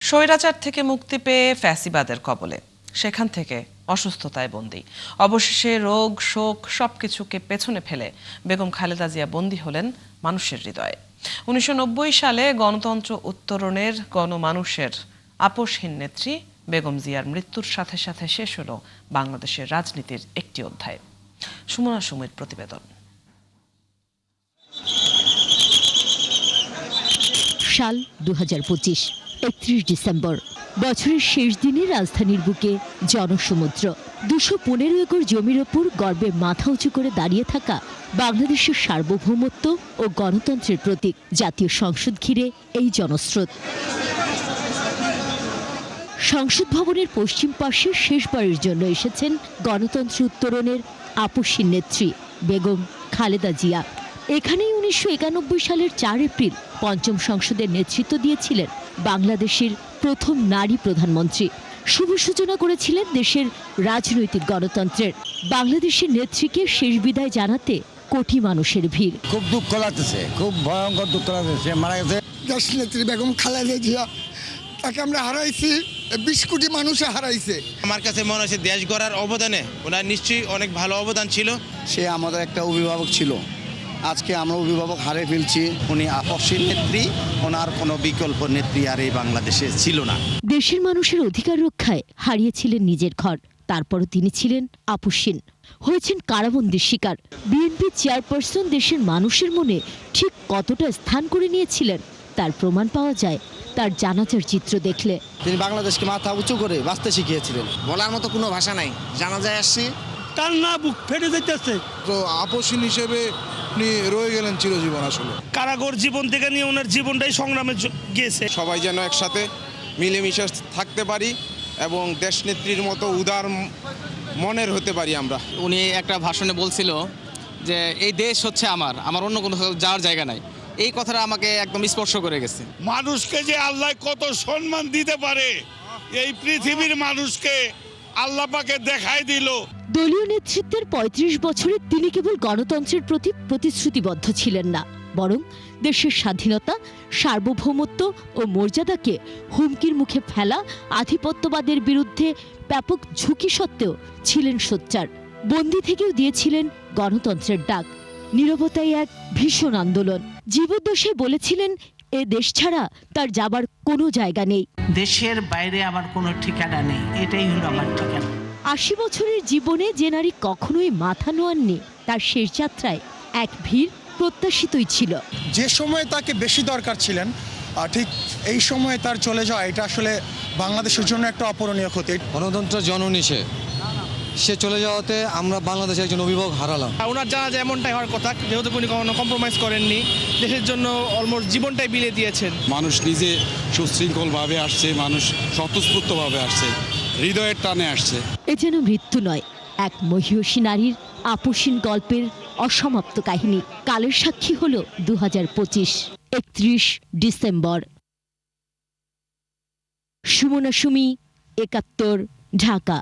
স্বৈরাচার থেকে মুক্তি পেয়ে ফ্যাসিবাদের কবলে, সেখান থেকে অসুস্থতায় বন্দী, অবশেষে রোগ শোক সবকিছুকে পেছনে ফেলে বেগম খালেদা জিয়া বন্দী হলেন মানুষের হৃদয়ে। 1990 সালে গণতন্ত্র উত্তরণের গণমানুষের আপোষহীন নেত্রী বেগম জিয়ার মৃত্যুর সাথে সাথে শেষ হলো বাংলাদেশের রাজনীতির একটি অধ্যায়। সুমনা সুমির প্রতিবেদন। সাল 2025, 31 ডিসেম্বর। বছরের শেষ দিনে রাজধানীর বুকে জনসমুদ্র। 215 একর জমির ওপর গর্বে মাথা উঁচু করে দাঁড়িয়ে থাকা বাংলাদেশের সার্বভৌমত্ব ও গণতন্ত্রের প্রতীক। জাতীয় সংসদ ঘিরে এই জনস্রোত। সংসদ ভবনের পশ্চিম পাশে শেষবারের জন্য এসেছেন গণতন্ত্র উত্তরণের আপোষহীন নেত্রী বেগম খালেদা জিয়া। এখানেই 1991 সালের 4 এপ্রিল পঞ্চম সংসদের নেতৃত্ব দিয়েছিলেন বাংলাদেশের প্রথম নারী প্রধানমন্ত্রী। শুভ সূচনা করেছিলেন দেশের রাজনৈতিক গণতন্ত্রের। বাংলাদেশের নেত্রীকে শেষ বিদায় জানাতে কোটি মানুষের ভিড়। খুব দুঃখ লাগতেছে, খুব ভয়ঙ্কর দুঃখ লাগতেছে। মারা গেছে দেশ নেত্রী বেগম খালেদা জিয়া, তাকে আমরা হারাইছি, 20 কোটি মানুষে হারাইছে। আমার কাছে মনে হচ্ছে দেশ গড়ার অবদানে ওনার নিশ্চয়ই অনেক ভালো অবদান ছিল। সে আমাদের একটা অভিভাবক ছিল, আজকে আমরা অভিভাবক হারিয়ে ফেলছি। উনি আপসীন নেত্রী, ওনার কোনো বিকল্প নেত্রী আর এই বাংলাদেশে ছিল না। দেশের মানুষের অধিকার রক্ষায় হারিয়েছিলেন নিজের ঘর, তারপরও তিনি ছিলেন আপোষহীন, হয়েছেন কারাবন্দির শিকার। বিএনপি চেয়ারপারসন দেশের মানুষের মনে ঠিক কতটা স্থান করে নিয়েছিলেন তার প্রমাণ পাওয়া যায় তার জানাজার চিত্র দেখলে। তিনি বাংলাদেশকে মাথা উঁচু করে বাঁচতে শিখিয়েছিলেন। বলার মতো কোনো ভাষা নাই। জানাজায় আসছি, তার না বুক ফেটে যেতেছে। তো আপোষহীন হিসেবে উনি রয়ে গেলেন চিরজীবন। আসলে কারাগার জীবন থেকে নিয়ে ওনার জীবনটাই সংগ্রামে গিয়েছে। সবাই যেন একসাথে মিলেমিশে থাকতে পারি এবং দেশনেত্রীর মতো উদার মনের হতে পারি আমরা। উনি একটা ভাষণে বলছিল যে এই দেশ হচ্ছে আমার অন্য কোনো যাওয়ার জায়গা নাই। এই কথাটা আমাকে একদম স্পর্শ করে গেছে। মানুষকে যে আল্লাহ কত সম্মান দিতে পারে, এই পৃথিবীর মানুষকে আল্লাহ পাকে দেখাই দিল। দলীয় নেতৃত্বের 35 বছরে তিনি কেবল গণতন্ত্রের প্রতি প্রতিশ্রুতিবদ্ধ ছিলেন না, বরং দেশের স্বাধীনতা, সার্বভৌমত্ব ও মর্যাদাকে হুমকির মুখে ফেলা আধিপত্যবাদের বিরুদ্ধে ব্যাপক ঝুঁকি সত্ত্বেও ছিলেন সোচ্চার। বন্দী থেকেও দিয়েছিলেন গণতন্ত্রের ডাক। নীরবতাই এক ভীষণ আন্দোলন। জীবদ্দশায় বলেছিলেন এ দেশ ছাড়া তার যাবার কোনো জায়গা নেই। দেশের বাইরে আমার কোনো ঠিকানা নেই, এটাই হলো আমার ঠিকানা। 80 বছরের জীবনে যে নারী কখনোই মাথা নোয়াননি, তার শেষ যাত্রায় এক ভিড় প্রত্যাশিতই ছিল। যে সময়ে তাকে বেশি দরকার ছিলেন, ঠিক এই সময়ে তার চলে যাওয়া, এটা আসলে বাংলাদেশের জন্য একটা অপূরণীয় ক্ষতি। গণতন্ত্র জননী সে চলে যাওয়াতে আমরা বাংলাদেশের একজন অভিভাবক হারালাম। ওনার জানা যায় এমনটাই হওয়ার কথা, যেহেতু উনি কখনো কম্প্রোমাইজ করেননি, দেশের জন্য অলমোস্ট জীবনটাই বিলিয়ে দিয়েছেন। মানুষ নিজে সুশৃঙ্খলভাবে আসছে, মানুষ স্বতঃস্ফূর্তভাবে আসছে, হৃদয়ের টানে আসছে। এ যেন মৃত্যু নয়, এক মহিয়সী নারীর আপোষহীন গল্পের অসমাপ্ত কাহিনী। কালের সাক্ষী হল 2025, 31 ডিসেম্বর। সুমনা সুমি, 71, ঢাকা।